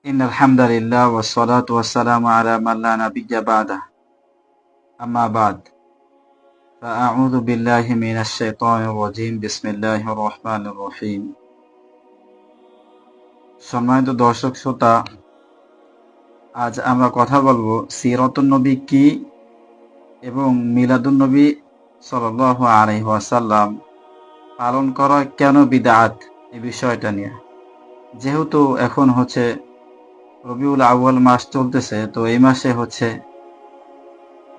إن الحمد لله والصلاة والسلام على من لا نبي بعده أما بعد فأعوذ بالله من الشيطان الرجيم بسم الله الرحمن الرحيم সম্মানিত দর্শক শ্রোতা, আজ আমরা কথা বলবো সিরাতুন নবী কি এবং মিলাদুন নবী সাল্লাল্লাহু আলাইহি ওয়াসাল্লাম পালন করা কেন বিদআত এই বিষয়টা নিয়ে। যেহেতু এখন রবিউল আউয়াল মাস চলতেছে, তো এই মাসে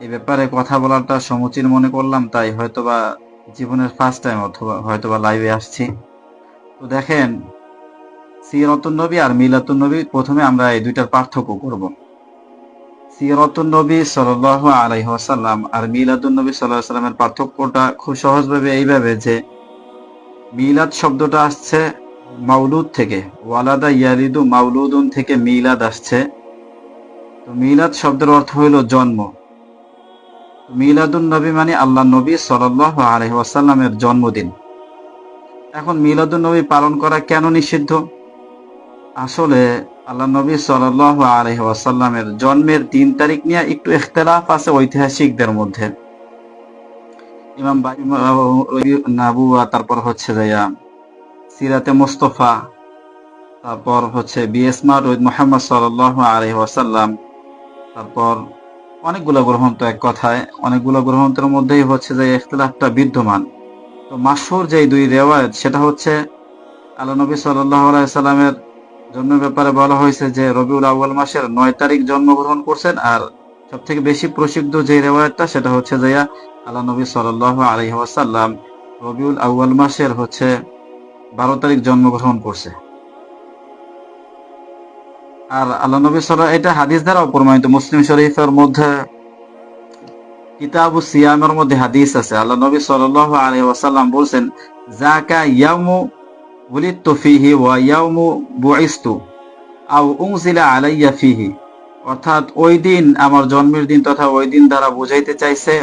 এই ব্যাপারে কথা বলাটা সমুচীন মনে করলাম, তাই হয়তোবা জীবনের ফার্স্ট টাইম অথবা হয়তোবা লাইভে আসছি। তো দেখেন, সিরাতুন নবী আর মিলাদুন নবী, প্রথমে আমরা এই দুইটার পার্থক্য করব। সিরাতুন নবী সাল্লাল্লাহু আলাইহি ওয়াসাল্লাম আর মিলাদুন নবী সাল্লাল্লাহু আলাইহি ওয়াসাল্লামের পার্থক্যটা খুব সহজভাবে এইভাবে যে মিলাদ শব্দটা আসছে মাউলুদ থেকে, ওয়ালাদা ইয়ালিদু মাউলুদুন থেকে মিলাদ আসছে। তো মিলাদ শব্দের অর্থ হইল জন্ম। মিলাদুন নবী মানে আল্লাহ নবী সাল্লাল্লাহু আলাইহি ওয়াসাল্লামের জন্মদিন। এখন মিলাদুন নবী পালন করা কেন নিষিদ্ধ? আসলে আল্লাহ নবী সাল্লাল্লাহু আলাইহি ওয়াসাল্লামের জন্মের দিন তারিখ নিয়ে একটু ইখতিলাফ আছে ঐতিহাসিকদের মধ্যে। ইমাম নাবুয়া, তারপর সিরাতে মুস্তাফা, তারপর বিএসমা মুহাম্মদ সাল্লাল্লাহু আলাইহি ওয়াসাল্লাম, তারপর অনেকগুলো গ্রন্থ, এক কথায় অনেকগুলো গ্রন্থের মধ্যেই ইখতিলাফটা বিদ্যমান। তো মাশহুর যে দুই রিওয়ায়াত, সেটা আল্লাহ নবী সাল্লাল্লাহু আলাইহি ওয়াসাল্লামের জন্মের ব্যাপারে বলা হয়েছে যে রবিউল আউয়াল মাসের 9 তারিখ জন্মগ্রহণ করছেন, আর সবথেকে বেশি প্রসিদ্ধ যে রিওয়ায়াতটা সেটা আল্লাহ নবী সাল্লাল্লাহু আলাইহি ওয়াসাল্লাম রবিউল আউয়াল মাসের 12 তারিখ জন্মগ্রহণ করছে। আর আল্লাহ নবী সাল্লাল্লাহু, এটা হাদিস দ্বারাও প্রমাণিত। মুসলিম শরীফের মধ্যে কিতাবুস সিয়ামের মধ্যে হাদিস আছে। আল্লাহ নবী সাল্লাল্লাহু আলাইহি ওয়াসাল্লাম বলেন, যাকা ইয়াউমু উলিদতু ফীহি ওয়া ইয়াউমু বুইসতু আও উনজিলা আলাইয়া ফীহি। অর্থাৎ ওই দিন আমার জন্মের দিন, তথা ওই দিন দ্বারা বুঝাইতে চাইছে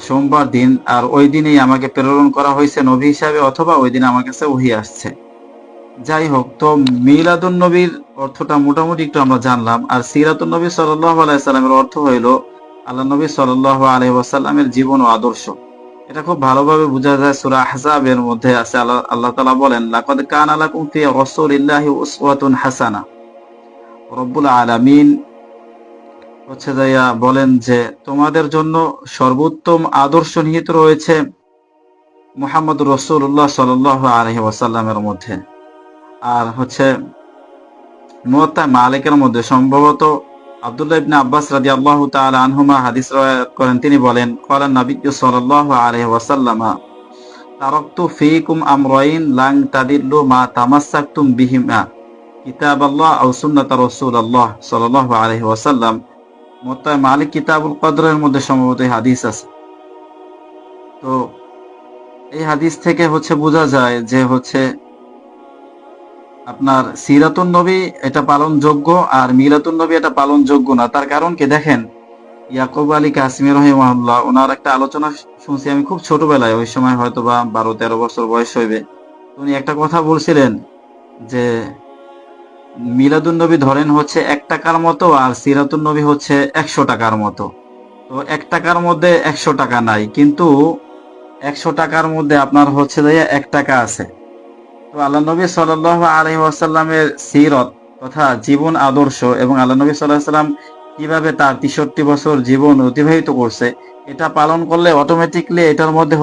সোমবার দিন, আর ওই দিনেই আমাকে প্রেরণ করা হয়েছে নবী হিসাবে, অথবা ওই দিন আমার কাছে ওহী আসছে। যাই হোক, তো মিলাদুন নবীর অর্থটা মোটামুটি একটু আমরা জানলাম। আর সিরাতুন নবী সাল্লাল্লাহু আলাইহি ওয়াসাল্লামের অর্থ হইল আল্লাহ নবী সাল্লাল্লাহু আলাইহি ওয়াসাল্লামের জীবন ও আদর্শ। এটা খুব ভালোভাবে বোঝা যায় সূরা আহজাবের মধ্যে আছে। আল্লাহ তাআলা বলেন, লাকাদ কানা লাকুম ফি রাসূলিল্লাহি উসওয়াতুন হাসানাহ। রব্বুল আলামিন বলেন যে তোমাদের জন্য সর্বোত্তম আদর্শ নিহিত রয়েছে মুহাম্মদ রাসূলুল্লাহ সাল্লাল্লাহু আলাইহি ওয়াসাল্লামের মধ্যে। আর মুওয়াত্তা মালিকের মধ্যে সম্ভবত আব্দুল্লাহ ইবনে আব্বাস রাদিয়াল্লাহু তাআলা আনহুমা হাদিস riwayat করেন। তিনি বলেন, ক্বালা নবী সাল্লাল্লাহু আলাইহি ওয়াসাল্লাম, তারাকতু ফীকুম আমরাইন লান তাদিল্লু মা তামাসসাকতুম বিহিমা, কিতাবাল্লাহ আও সুন্নাত রাসূলুল্লাহ সাল্লাল্লাহু আলাইহি ওয়াসাল্লাম। মুওয়াত্তা মালিক কিতাবুল কদরের মধ্যে সম্ভবত এই হাদিস আছে। তো এই হাদিস থেকে বোঝা যায় যে আপনার সিরাতুন নবী এটা পালন যোগ্য, আর মিলাদুন নবী এটা পালন যোগ্য না। তার কারণ কি দেখেন, ইয়াকুব আলী কাসিমি রাহিমাহুল্লাহ, ওনার একটা আলোচনা শুনছি আমি খুব ছোটবেলায়, ওই সময় হয়তোবা 12-13 বছর বয়স হইবে। উনি একটা কথা বলছিলেন যে মিলাদুন নবী ধরেন 1 টাকার মতো, আর সিরাতুন নবী 100 টাকার মতো। তো 1 টাকার মধ্যে 100 টাকা নাই, কিন্তু 100 টাকার মধ্যে আপনার 1 টাকা আছে। তো আল্লাহ নবী সাল্লাল্লাহু আলাইহি ওয়াসাল্লামের সিরত তথা জীবন আদর্শ, এবং আল্লাহ নবী সাল্লাল্লাহু আলাইহি ওয়াসাল্লাম কিভাবে তার 63 বছর জীবন অতিবাহিত করছে, এটা পালন করলে অটোমেটিকলি এটার মধ্যে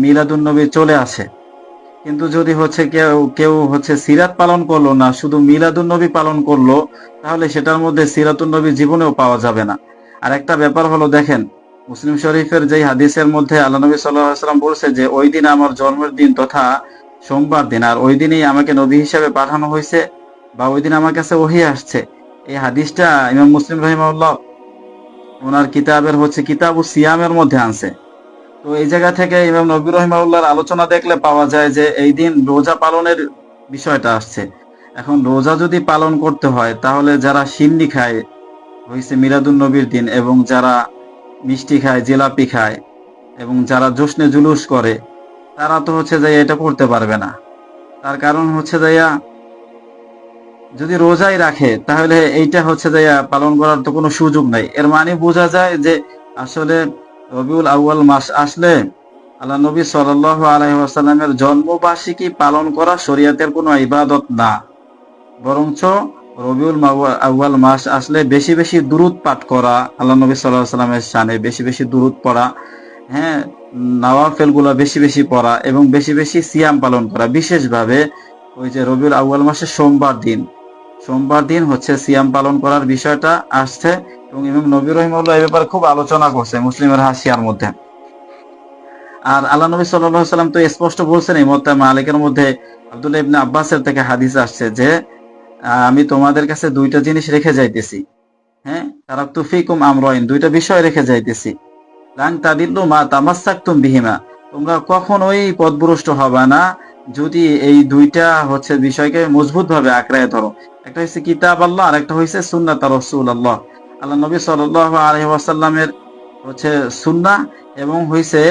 মিলাদুন নবী চলে আসে। কিন্তু যদি কেউ সিরাত পালন করলো না, শুধু মিলাদুন নবী পালন করলো, তাহলে সেটার মধ্যে সিরাতুন নবী জীবনেও পাওয়া যাবে না। আর একটা ব্যাপার হলো, দেখেন মুসলিম শরীফের যে হাদিসের মধ্যে আল্লাহ নবী সাল্লাল্লাহু আলাইহি ওয়াসাল্লাম বলছে যে ওই দিন আমার জন্মের দিন তথা সোমবার দিন, আর ওই দিনেই আমাকে নবী হিসাবে পাঠানো হয়েছে, বা ওই দিন আমার কাছে ওহী আসছে। এই হাদিসটা ইমাম মুসলিম রাহিমাহুল্লাহ ওনার কিতাবের কিতাবুস সিয়ামের মধ্যে আনছে। তো এই জায়গা থেকে ইমাম নবী রাহিমাহুল্লাহর আলোচনা দেখলে পাওয়া যায় যে এই দিন রোজা পালনের বিষয়টা আসছে। এখন রোজা যদি পালন করতে হয়, তাহলে যারা সিন্নি খায় মিলাদুন নবীর দিন, এবং যারা মিষ্টি খায়, জিলাপি খায়, এবং যারা জশ্নে জুলুস করে, তারা তো এটা করতে পারবে না। তার কারণ যদি রোজাই রাখে তাহলে এইটা হচ্ছে যে পালন করার তো কোনো সুযোগ নাই। এর মানে বোঝা যায় যে আসলে রবিউল আউয়াল মাস আসলে আল্লাহ নবী সাল্লাল্লাহু আলাইহি ওয়াসাল্লামের জন্মবার্ষিকী পালন করা শরীয়তের কোনো ইবাদত না, বরঞ্চ রবিউল আউয়াল মাস আসলে বেশি বেশি দুরূদ পাঠ করা, আল্লাহ নবী সাল্লাল্লাহু আলাইহি ওয়াসাল্লামের শানে বেশি বেশি দুরূদ পড়া, হ্যাঁ, নওয়াফেল গুলা বেশি বেশি পড়া এবং বেশি বেশি সিয়াম পালন করা। বিশেষভাবে ওই যে রবিউল আউয়াল মাসের সোমবার দিন হচ্ছে সিয়াম পালন করার বিষয়টা আসছে এবং ইমাম নবী রাহিমাহুল্লাহ এই ব্যাপারে খুব আলোচনা করছে মুসলিমের হাসিয়ার মধ্যে। আর আল্লাহ নবী সাল্লাল্লাহু আলাইহি সাল্লাম তো স্পষ্ট বলছেন এই মুওয়াত্তা মালিকের মধ্যে আব্দুল্লাহ ইবনে আব্বাসের থেকে হাদিস আসছে যে আমি তোমাদের কাছে দুইটা জিনিস রেখে যাইতেছি, হ্যাঁ, তারাকতু ফিকুম আমরাইন, দুইটা বিষয় রেখে যাইতেছি, লান তাদিল্লু মা তামাসসাকতুম বিহিমা, তোমরা কখনোই পথভ্রষ্ট হবে না যদি এই দুইটা হচ্ছে বিষয়কে মজবুত ভাবে আঁকড়ায় ধরো। একটা হচ্ছে কিতাব আল্লাহ আর একটা হচ্ছে সুন্নাত রাসূলুল্লাহ, আল্লাহ নবী সাল্লাল্লাহু আলাইহি ওয়াসাল্লামের হচ্ছে সুন্নাহ এবং হইছে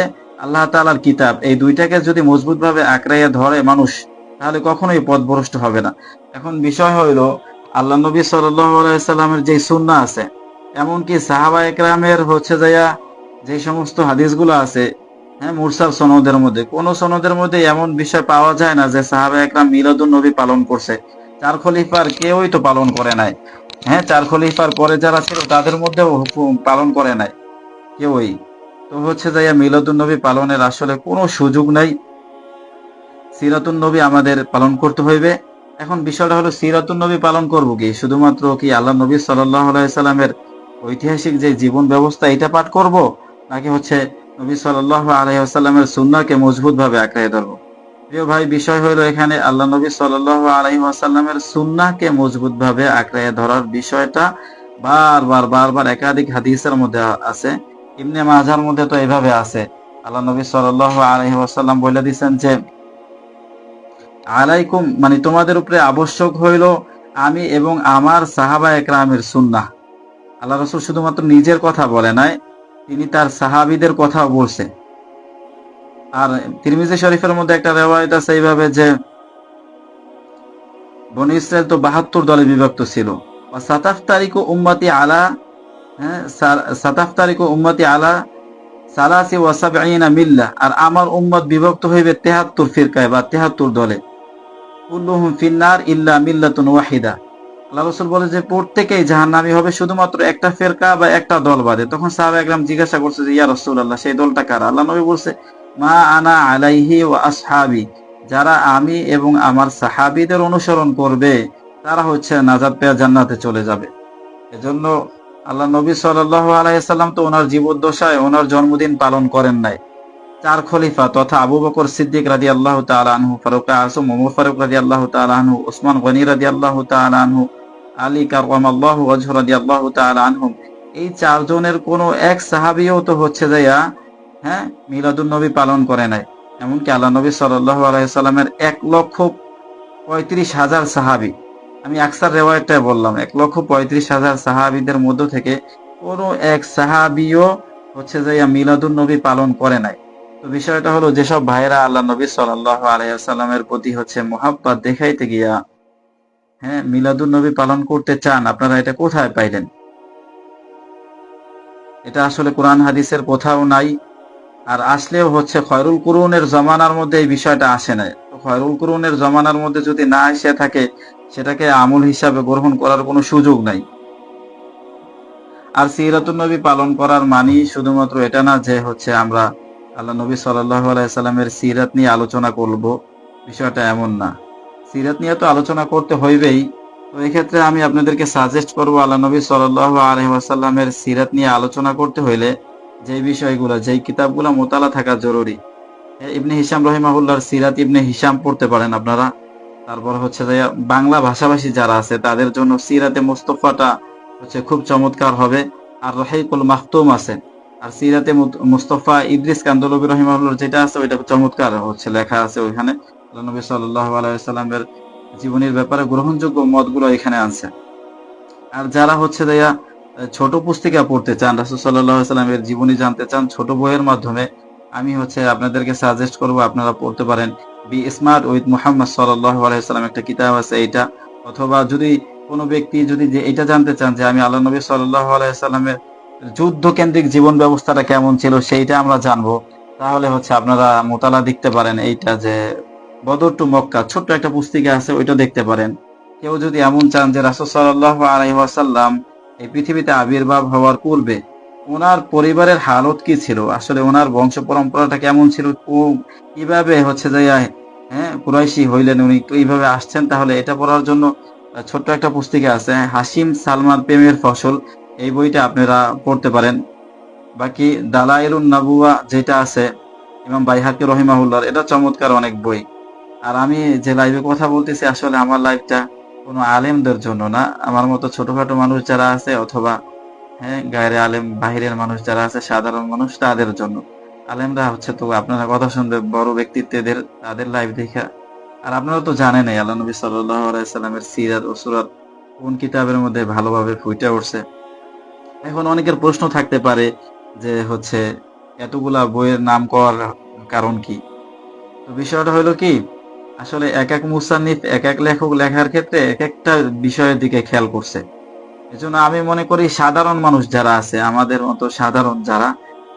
আল্লাহ তাআলার কিতাব। এই দুইটাকে যদি মজবুত ভাবে আঁকড়াইয়া ধরে মানুষ তাহলে কখনোই পথভ্রষ্ট হবে না। এখন বিষয় হইল আল্লাহ নবী সাল্লাল্লাহু আলাইহি সাল্লামের যে সুন্নাহ আছে, এমনকি সাহাবা একরামের হচ্ছে যাইয়া যে সমস্ত হাদিসগুলো আছে, হ্যাঁ, মুরসাল সনদের মধ্যে কোন সনদের মধ্যে এমন বিষয় পাওয়া যায় না যে সাহাবা একরাম মিলাদুন নবী পালন করছে। চার খলিফার কেউই তো পালন করে নাই, হ্যাঁ, চার খলিফার পরে যারা ছিল তাদের মধ্যেও হুকুম পালন করে নাই কেউই। তো হচ্ছে যাইয়া মিলাদুন নবী পালনের আসলে কোনো সুযোগ নাই। সিরাতুন নবী আমাদের পালন করতে হইবে। এখন বিষয়টা হলো সিরাতুন নবী পালন করব কি শুধুমাত্র কি আল্লাহ নবী সাল্লাল্লাহু আলাইহি সাল্লামের ঐতিহাসিক যে জীবন ব্যবস্থা এটা পাঠ করব, নাকি হচ্ছে নবী সাল্লাল্লাহু আলাইহি ওয়াসাল্লামের সুন্নাহকে মজবুত ভাবে আঁকড়ে ধরব? প্রিয় ভাই, বিষয় হলো এখানে আল্লাহ নবী সাল্লাল্লাহু আলাইহি ওয়াসাল্লামের সুন্নাহকে মজবুত ভাবে আঁকড়ে ধরার বিষয়টা বারবার একাধিক হাদিসের মধ্যে আছে। ইবনে মাজার মধ্যে তো এভাবে আছে, আল্লাহ নবী সাল্লাল্লাহু আলাইহি ওয়াসাল্লাম বলে দিয়েছেন যে আলাইকুম, মানে তোমাদের উপরে আবশ্যক হইল আমি এবং আমার সাহাবা একরামের সুন্নাহ। আল্লাহ রাসূল শুধুমাত্র নিজের কথা বলে নাই, তিনি তার সাহাবীদের কথাও বলছে। আর তিরমিজি শরীফের মধ্যে একটা রিওয়ায়াত আছে এইভাবে যে বনী ইসরাইল তো ৭২ দলে বিভক্ত ছিল। ওয়া সাতাফতারিকু উম্মতি আলা, হ্যাঁ, সাতাফতারিকু উম্মতি আলা সালাসি ওয়া সাবঈনা মিল্লাহ, আর আমার উম্মত বিভক্ত হইবে ৭৩ ফিরকায় বা ৭৩ দলে। কুল্লুহুম ফিন্নার ইল্লা মিল্লাতুন ওয়াহিদা। আল্লাহ রাসূল বলে যে প্রত্যেকেই জাহান্নামী হবে শুধুমাত্র একটা ফিরকা বা একটা দল বাদে। তখন সাহাবা একরাম জিজ্ঞাসা করছে যে ইয়া রাসূলুল্লাহ, সেই দলটা কারা? আল্লাহ নবী বলছে মা আনা আলাইহি ওয়া আসহাবি, যারা আমি এবং আমার সাহাবীদের অনুসরণ করবে তারা হচ্ছে নাজাত পেয়ে জান্নাতে চলে যাবে। এজন্য আল্লাহ নবী সাল্লাল্লাহু আলাইহি সাল্লাম তো ওনার জীবদ্দশায় ওনার জন্মদিন পালন করেন নাই। চার খলিফা তথা আবু বকর সিদ্দিক রাদিয়াল্লাহু তাআলা আনহু, ফারুক আযম ওমর ফারুক রাদিয়াল্লাহু তাআলা আনহু, ওসমান গনি রাদিয়াল্লাহু তাআলা আনহু, আলী কাররামাল্লাহু ওয়াজহু রাদিয়াল্লাহু তাআলা আনহুম, এই চারজনের কোন এক সাহাবীও তো হচ্ছে যাইয়া, হ্যাঁ, মিলাদুন নবী পালন করে নাই। এমনকি আল্লাহ নবী সাল্লাল্লাহু আলাইহি সাল্লামের ১,৩৫,০০০ সাহাবী, আমি আকসার রিওয়ায়াতটাই বললাম, ১,৩৫,০০০ সাহাবীদের মধ্য থেকে কোন এক সাহাবীও হচ্ছে যাইয়া মিলাদুন নবী পালন করে নাই। তো বিষয়টা হলো যেসব ভাইরা আল্লাহ নবী সাল্লাল্লাহু আলাইহি ওয়াসাল্লামের প্রতি হচ্ছে মহাব্বত দেখাইতে গিয়া, হ্যাঁ, মিলাদুন নবী পালন করতে চান, আপনারা এটা কোথায় পাইলেন? এটা আসলে কোরআন হাদিসের কোথাও নাই। আর আসলেও হচ্ছে খয়রুল কুরুনের জমানার মধ্যে এই বিষয়টা আসে নাই। তো খয়রুল কুরুনের জমানার মধ্যে যদি না এসে থাকে সেটাকে আমল হিসাবে গ্রহণ করার কোনো সুযোগ নাই। আর সিরাতুন নবী পালন করার মানি শুধুমাত্র এটা না যে হচ্ছে আমরা আল্লাহ নবী সাল্লাল্লাহু আলাইহি সাল্লামের সিরাত নিয়ে আলোচনা করব, বিষয়টা এমন না। সিরাত নিয়ে তো আলোচনা করতে হইবেই। তো এই ক্ষেত্রে আমি আপনাদেরকে সাজেস্ট করব আল্লাহ নবী সাল্লাল্লাহু আলাইহি ওয়াসাল্লামের সিরাত নিয়ে আলোচনা করতে হইলে যে বিষয়গুলো, যেই কিতাবগুলো মোতালা থাকা জরুরি, ইবনে হিশাম রহিমাহুল্লাহর সিরাত ইবনে হিশাম পড়তে পারেন আপনারা। তারপর হচ্ছে যে বাংলা ভাষাভাষী যারা আছে তাদের জন্য সিরাতে মুস্তাফাটা হচ্ছে খুব চমৎকার হবে। আর রহিকুল মাহতুম আছে, আর সিরাতে মুস্তাফা ইদ্রিস কান্দলবী রহিমাহুল্লাহর যেটা আছে ওইটা চমৎকার হচ্ছে লেখা আছে ওইখানে। আল্লাহ নবী সাল্লাল্লাহু আলাইহি সাল্লামের জীবনীর ব্যাপারে গ্রহণযোগ্য মতগুলো এখানে আছে। আর যারা হচ্ছে দেয়া ছোট পুস্তিকা পড়তে চান, রাসূল সাল্লাল্লাহু আলাইহি সাল্লামের জীবনী জানতে চান ছোট বইয়ের মাধ্যমে, আমি হচ্ছে আপনাদেরকে সাজেস্ট করব আপনারা পড়তে পারেন বি স্মার্ট উইথ মুহাম্মদ সাল্লাল্লাহু আলাইহি সাল্লাম, একটা কিতাব আছে এইটা, অথবা যদি কোনো ব্যক্তি যদি যে এটা জানতে চান যে আমি আল্লাহ নবী সাল্লাল্লাহু আলাইহি সাল্লামের যুদ্ধ কেন্দ্রিক জীবন ব্যবস্থাটা কেমন ছিল সেইটা আমরা জানবো, তাহলে হচ্ছে আপনারা মোতালা দেখতে পারেন এইটা যে বদর টু মক্কা ছোট্ট একটা পুস্তিকা আছে, ওইটা দেখতে পারেন। কেউ যদি এমন চান যে রাসূল সাল্লাল্লাহু আলাইহি ওয়াসাল্লাম এই পৃথিবীতে আবির্ভাব হওয়ার পূর্বে ওনার পরিবারের হালত কি ছিল, আসলে ওনার বংশ পরম্পরাটা কেমন ছিল, কিভাবে হচ্ছে যে হ্যাঁ কুরাইশি হইলেন উনি, এইভাবে আসছেন, তাহলে এটা পড়ার জন্য ছোট্ট একটা পুস্তিকা আছে, হাসিম সালমান প্রেমের ফসল, এই বইটা আপনারা পড়তে পারেন। বাকি দালাইলুন নাবুয়া যেটা আছে ইমাম বাইহাকি রহিমাহুল্লাহর, এটা চমৎকার অনেক বই। আর আমি যে লাইভে কথা বলতেছি আসলে আমার লাইভটা কোনো আলেমদের জন্য না, আমার মতো ছোটখাটো মানুষ যারা আছে অথবা হ্যাঁ গায়রে আলেম বাহিরের মানুষ যারা আছে সাধারণ মানুষ তাদের জন্য। আলেমরা হচ্ছে তো আপনারা কথা শুনবে বড় ব্যক্তিত্বদের, তাদের লাইভ দেখা। আর আপনারা তো জানেনই আল্লাহ নবী সাল্লাল্লাহু আলাইহি সাল্লামের সিরাত ও সুরাত কোন কিতাবের মধ্যে ভালোভাবে ফুটে উঠছে। এখন অনেকের প্রশ্ন থাকতে পারে যে হচ্ছে এতগুলা বইয়ের নাম করার কারণ কি? তো বিষয়টা হলো কি, আসলে এক এক মুসান্নিফ এক এক লেখক লেখার ক্ষেত্রে এক একটা বিষয়ের দিকে খেয়াল করছে। এজন্য আমি মনে করি সাধারণ মানুষ যারা আছে আমাদের মতো সাধারণ যারা,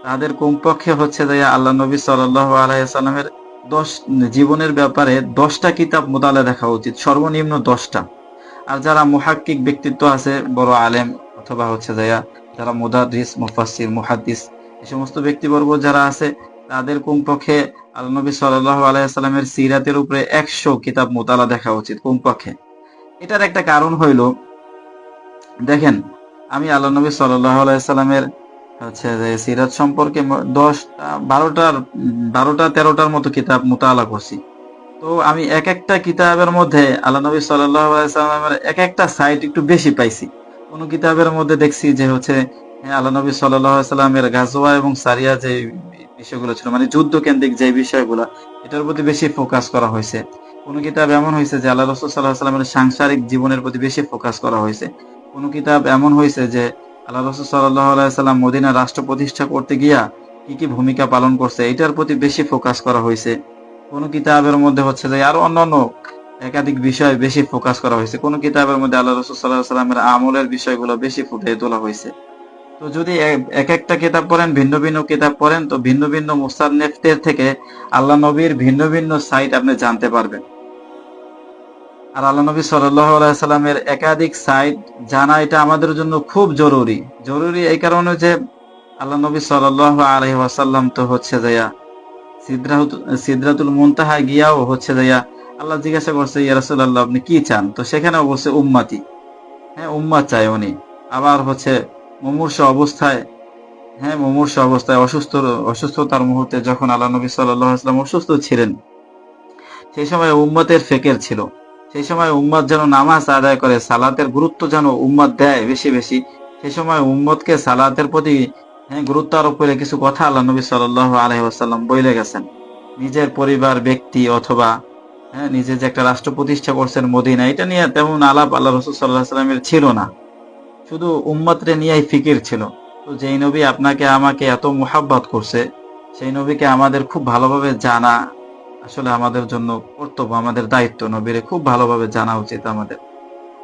তাদের কমপক্ষে হচ্ছে যে আল্লাহ নবী সাল্লাল্লাহু আলাইহি সাল্লামের 10 জীবনের ব্যাপারে 10টা কিতাব মোতালা দেখা উচিত, সর্বনিম্ন 10টা। আর যারা মুহাক্কিক ব্যক্তিত্ব আছে বড় আলেম অথবা হচ্ছে যে যারা মুদাদ্দিস মুফাসসির মুহাদ্দিস এই সমস্ত ব্যক্তিবর্গ যারা আছে, তাদের কমপক্ষে আল্লাহ নবী সাল্লাল্লাহু আলাইহি সাল্লামের সিরাতের উপরে 100 কিতাব মোতালা দেখা উচিত কমপক্ষে। এটার একটা কারণ হইল, দেখেন আমি আল্লাহ নবী সাল্লাল্লাহু আলাইহি সাল্লামের হচ্ছে যে সিরাত সম্পর্কে 10টা 12টা 13টার মতো কিতাব মুতালা করছি। তো আমি এক একটা কিতাবের মধ্যে আল্লাহ নবী সাল্লাল্লাহু আলাইহি সাল্লামের এক একটা সাইট একটু বেশি পাইছি। কোন কিতাবের মধ্যে দেখছি যে হচ্ছে আল্লাহ নবী সাল্লাল্লাহু আলাইহি সাল্লামের গাজওয়া এবং সারিয়া যে বিষয়গুলো ছিল, মানে যুদ্ধ কেন্দ্রিক যে বিষয়গুলো, এটার প্রতি বেশি ফোকাস করা হয়েছে। কোন কিতাব এমন হয়েছে যে আল্লাহ রাসূল সাল্লাল্লাহু আলাইহি সাল্লামের সাংসারিক জীবনের প্রতি বেশি ফোকাস করা হয়েছে। কোন কিতাব এমন হয়েছে যে আল্লাহ রাসূল সাল্লাল্লাহু আলাইহি সাল্লাম মদিনা রাষ্ট্র প্রতিষ্ঠা করতে গিয়া কি কি ভূমিকা পালন করছে এটার প্রতি বেশি ফোকাস করা হয়েছে। কোন কিতাবের মধ্যে হচ্ছে যে আরো অন্যান্য একাধিক বিষয় বেশি ফোকাস করা হয়েছে। কোন কিতাবের মধ্যে আল্লাহ রাসূল সাল্লাল্লাহু আলাইহি সাল্লামের আমলের বিষয়গুলো বেশি ফুটিয়ে তোলা হয়েছে। তো যদি এক একটা কিতাব পড়েন, ভিন্ন ভিন্ন কিতাব পড়েন, তো ভিন্ন ভিন্ন মুসান্নিফদের থেকে আল্লাহ নবীর ভিন্ন ভিন্ন সাইট আপনি জানতে পারবেন। আর আল্লাহ নবী সাল্লাল্লাহু আলাইহি সাল্লামের একাধিক সাইট জানা এটা আমাদের জন্য খুব জরুরি। জরুরি এই কারণে যে আল্লাহ নবী সাল্লাল্লাহু আলাইহি ওয়াসাল্লাম তো হচ্ছে যে সিদরাতুল মুনতাহা গিয়াও হচ্ছে যাইয়া আল্লাহ জিজ্ঞাসা করছে, ইয়া রাসূলুল্লাহ আপনি কি চান? তো সেখানে বলছে উম্মতি, হ্যাঁ উম্মাত চাই উনি। আবার হচ্ছে মুমূর্ষ অবস্থায়, হ্যাঁ মুমূর্ষ অবস্থায় অসুস্থতার মুহূর্তে যখন আল্লাহ নবী সাল্লাল্লাহু আলাইহি ওয়াসাল্লাম অসুস্থ ছিলেন, সেই সময় উম্মতের ফিকির ছিল। সেই সময় উম্মত যেন নামাজ আদায় করে, সালাতের গুরুত্ব যেন উম্মত দেয় বেশি বেশি। সেই সময় উম্মতকে সালাতের প্রতি গুরুত্ব আরোপ করে কিছু কথা আল্লাহ নবী সাল্লাল্লাহু আলাইহি ওয়াসাল্লাম বলে গেছেন। নিজের পরিবার ব্যক্তি অথবা নিজে যে একটা রাষ্ট্র প্রতিষ্ঠা করছেন মদিনা, এটা নিয়ে তেমন আলাপ আল্লাহ রাসূল সাল্লাল্লাহু আলাইহি ওয়াসাল্লামের ছিল না, শুধু উম্মতরে নিয়েই ফিকির ছিল। তো যেই নবী আপনাকে আমাকে এত মুহাব্বত করছে, সেই নবীকে আমাদের খুব ভালোভাবে জানা আসলে আমাদের জন্য কর্তব্য, আমাদের দায়িত্ব। নবীরে খুব ভালোভাবে জানা উচিত আমাদের।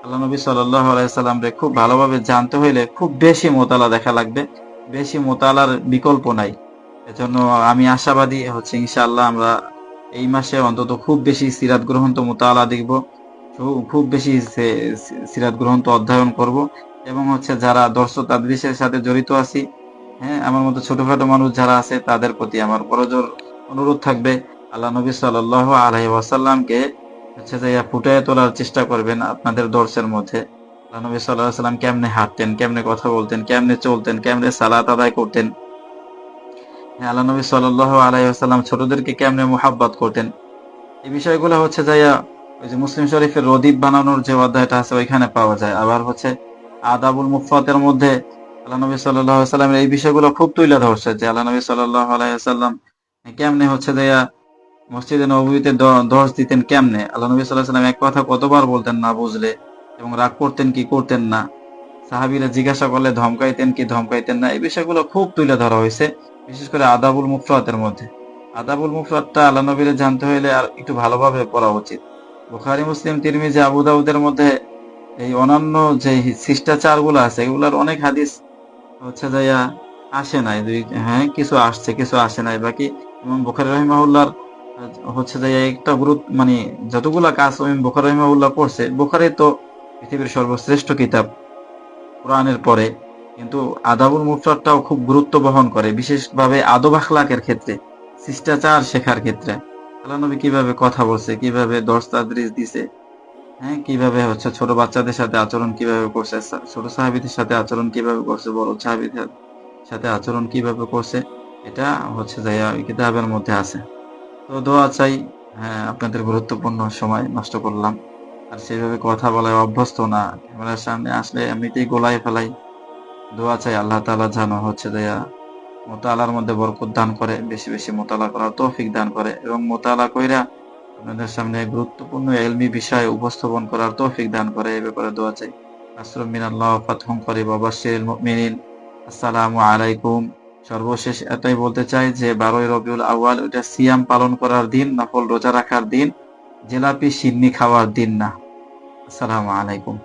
আল্লাহ নবী সাল্লাল্লাহু আলাইহি সাল্লাম রে খুব ভালোভাবে জানতে হইলে খুব বেশি মোতালা দেখা লাগবে, বেশি মোতালার বিকল্প নাই। এজন্য আমি আশাবাদী হচ্ছে ইনশাআল্লাহ আমরা এই মাসে অন্তত খুব বেশি সিরাত গ্রন্থ মোতালা দেখব, খুব বেশি সিরাত গ্রন্থ অধ্যয়ন করব, এবং হচ্ছে যারা দর্শক তাদরিসের সাথে জড়িত আছি, আমার মতো ছোটখাটো মানুষ যারা আছে তাদের প্রতি আমার করজোর অনুরোধ থাকবে, আল্লাহ নবী সাল্লাল্লাহু আলাইহি ওয়াসাল্লামকে হচ্ছে যে ফুটিয়ে তোলার চেষ্টা করবেন আপনাদের দর্শের মধ্যে। আল্লাহ নবী সাল্লাল্লাহু আলাইহি ওয়াসাল্লাম কেমনে হাঁটতেন, কেমনে কথা বলতেন, কেমনে চলতেন, কেমনে সালাত আদায় করতেন, আল্লাহ নবী সাল্লাল্লাহু আলাইহি ওয়াসাল্লাম ছোটদেরকে কেমনে মুহাব্বত করতেন, এই বিষয়গুলো হচ্ছে যাইয়া ওই যে মুসলিম শরীফের রদীপ বানানোর যে অধ্যায়টা আছে ওইখানে পাওয়া যায়। আবার হচ্ছে আদাবুল মুফাতের মধ্যে আল্লাহ নবী সাল্লাল্লাহু আলাইহি ওয়াসাল্লামের এই বিষয়গুলো খুব তুলে ধরছে যে আল্লাহ নবী সাল্লাল্লাহু আলাইহি ওয়াসাল্লাম কেমনে হচ্ছে যাইয়া মসজিদে নববীতে 10 দিতেন, কেমনে আল্লাহ নবী সাল্লাল্লাহু আলাইহি ওয়াসাল্লাম এক কথা কতবার বলতেন না বুঝলে, এবং রাগ করতেন কি করতেন না, সাহাবীরা জিজ্ঞাসা করলে ধমকাইতেন কি ধমকাইতেন না, এই বিষয়গুলো খুব তুলে ধরা হয়েছে, বিশেষ করে আদাবুল মুফরাতের মধ্যে। আদাবুল মুফরাতটা আল্লাহ নবীরে জানতে হইলে আর একটু ভালোভাবে পড়া উচিত। বুখারী, মুসলিম, তিরমিজি, আবু দাউদের মধ্যে এই অন্যান্য যে শিষ্টাচার গুলো আছে এগুলার অনেক হাদিস হচ্ছে যাইয়া আসে নাই, দুই হ্যাঁ কিছু আসছে কিছু আসে নাই। বাকি ইমাম বুখারী রাহিমাহুল্লাহর হচ্ছে যাইয়া একটা গুরুত্ব মানে যতগুলা কাজ ইমাম বুখারী রাহিমাহুল্লাহ করছে, বুখারী তো পৃথিবীর সর্বশ্রেষ্ঠ কিতাব কোরআনের পরে, কিন্তু আদাবুল মুফরাদটাও খুব গুরুত্ব বহন করে, বিশেষভাবে আদব আখলাকের ক্ষেত্রে, শিষ্টাচার শেখার ক্ষেত্রে। আল্লাহ নবী কিভাবে কথা বলছে, কিভাবে দর্স তাদরিস দিছে, হ্যাঁ কিভাবে হচ্ছে ছোট বাচ্চাদের সাথে আচরণ কিভাবে করছে, ছোট সাহাবীদের সাথে আচরণ কিভাবে করছে, বড় সাহাবীদের সাথে আচরণ কিভাবে করছে, এটা হচ্ছে যাইয়া ওই কিতাবের মধ্যে আছে। তো দোয়া চাই। হ্যাঁ, আপনাদের গুরুত্বপূর্ণ সময় নষ্ট করলাম। আর সেভাবে কথা বলায় অভ্যস্ত না, ক্যামেরার সামনে আসলে এমনিতেই গোলায় ফেলাই। দোয়া চাই আল্লাহ তাআলা যেন হচ্ছে যাইয়া মোতালার মধ্যে বরকত দান করে, বেশি বেশি মোতালা করার তৌফিক দান করে, এবং মোতালা কইরা আপনাদের সামনে গুরুত্বপূর্ণ ইলমি বিষয় উপস্থাপন করার তৌফিক দান করে, এই ব্যাপারে দোয়া চাই। নাসরুম মিনাল্লাহ ওয়া ফাতহুম করিব ওয়া বাশশিরিল মুমিনিন। আসসালামু আলাইকুম। সর্বশেষ এটাই বলতে চাই যে 12ই রবিউল আউয়াল এটা সিয়াম পালন করার দিন, নফল রোজা রাখার দিন, জিলাপি সিন্নি খাওয়ার দিন না। আসসালামু আলাইকুম।